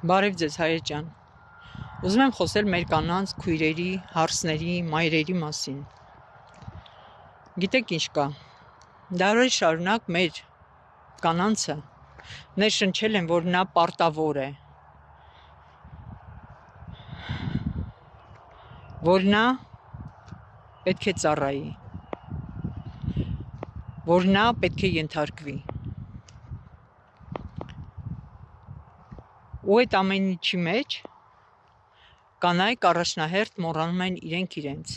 Բարև ձեզ հայեր ջան, ուզում եմ խոսել մեր կանանց, քույրերի, հարսների, մայրերի մասին։ Գիտեք ինչ կա, դարեր շարունակ մեր կանանցը ներշնչել են, որ նա պարտավոր է, որ նա պետք է ծառայի, որ նա պետք է ենթարկվի։ Ու այդ ամեն ինչի մեջ կանայք առաջնահերթ մոռանում են իրենց,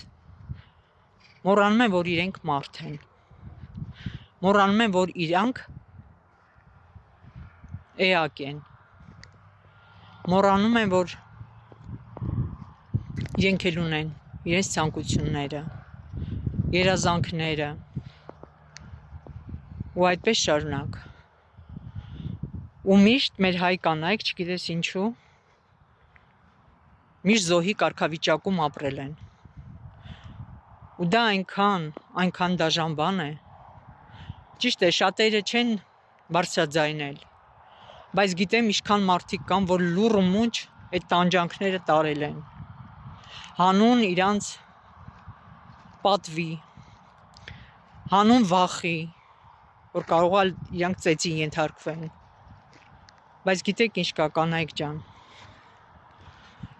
մոռանում են, որ իրենք մարդ են, մոռանում են, որ իրանք էակ են, մոռանում են, որ իրենք էլ ունեն իրենց ցանկությունները, երազանքները ու այդպես շարունակ։ Ու միշտ մեր հայ կանայք, չգիտես ինչու, միշտ զոհի կարգավիճակում ապրել են։ Ու դա այնքան դաժան բան է։ Ճիշտ է, շատերը չեն բարձրաձայնել, բայց գիտեմ ինչքան մարդիկ կան, որ լուռ ու մունջ այդ տանջանքները տարել են։ Հանուն իրանց պատվի, հանուն վախի, որ կարող է իրանք ծեծի ենթարկվեն։ Բայց գիտեք ինչ կա, կանայք ջան,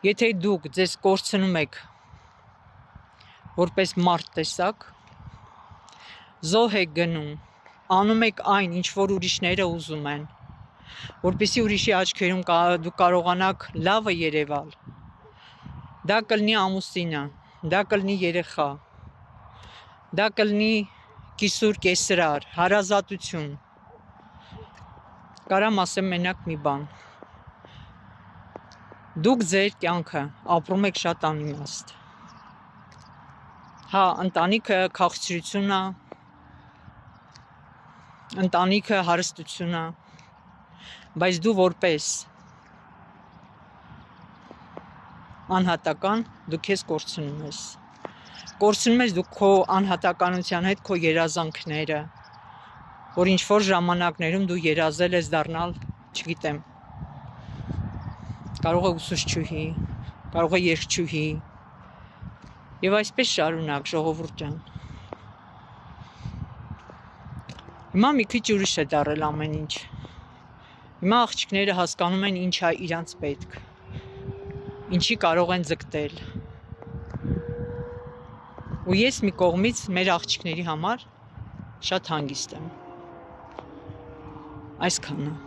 եթե դուք ձեզ կորցնում եք որպես մարդ տեսակ, զոհ եք գնում, անում եք այն, ինչ որ ուրիշները ուզում են, որպեսզի ուրիշի աչքերում դուք կարողանաք լավը երևալ, դա կլինի ամուսինը, դա կլինի երեխա, դա կլինի կիսուր կեսրար, հարազատություն, կարամ ասեմ մենակ մի բան, դուք ձեր կյանքը ապրում եք շատ անիմաստ։ Հա, ընտանիքը քաղցրություն է, ընտանիքը հարստություն է, բայց դու որպես անհատական դու քեզ կորցնում ես։ Կորցնում ես դու քո անհատականության հետ քո երազանքները, որ ինչ-որ ժամանակներում դու երազել ես դառնալ, չգիտեմ, կարող է ուսուցչուհի, կարող է երգչուհի, եւ այսպես շարունակ, ժողովուրդ ջան։ Հիմա մի քիչ ուրիշ է դառել ամեն ինչ։ Հիմա աղջիկները հասկանում են ինչ է իրանց պետք, ինչի կարող են ձգտել։ Ու ես մի կողմից մեր աղջիկների համար շատ հանգիստ եմ։ Այսքանը։